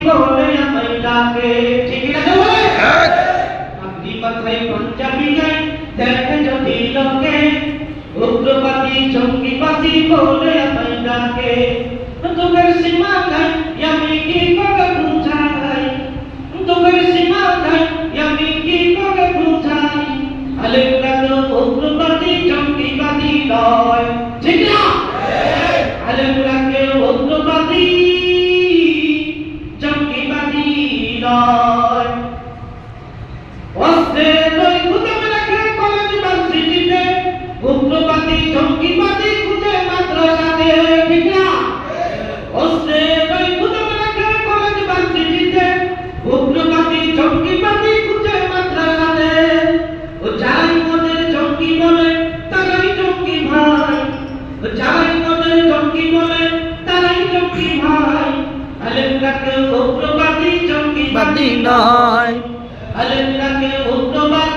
বলে আমায় ডাকে, ঠিক না বলে? আপনি মাথায় পাঞ্জাবি গায়ে দেখে যদি লোকে, উগ্রবাদী জঙ্গিবাদী বলে আমায় ডাকে। তোদের সীমা নাই আমি কি করে বুঝাই, তোদের সীমা নাই আমি কি করে বুঝাই। আলেমরা তো উগ্রবাদী জঙ্গিবাদী নয়, ঠিক না? আলেমরা কেউ উগ্রবাদী জঙ্গিবাদী নয়। অস্ত্রের ওই গুদাম রেখে কলেজ ভার্সিটিতে উগ্রবাদী জঙ্গিবাদী খুঁজে মাদ্রাসাতে, ঠিক না? অস্ত্রের ওই গুদাম রেখে কলেজ ভার্সিটিতে উগ্রবাদী জঙ্গিবাদী খুঁজে মাদ্রাসাতে। ও যারাই মদের জঙ্গি বলে তারাই জঙ্গি ভাই, ও যারাই মদের জঙ্গি বলে তারাই জঙ্গি ভাই। আলেমরা কেউ উগ্রবাদী জঙ্গিবাদী নয়, আলেমরা কেউ উগ্রবাদী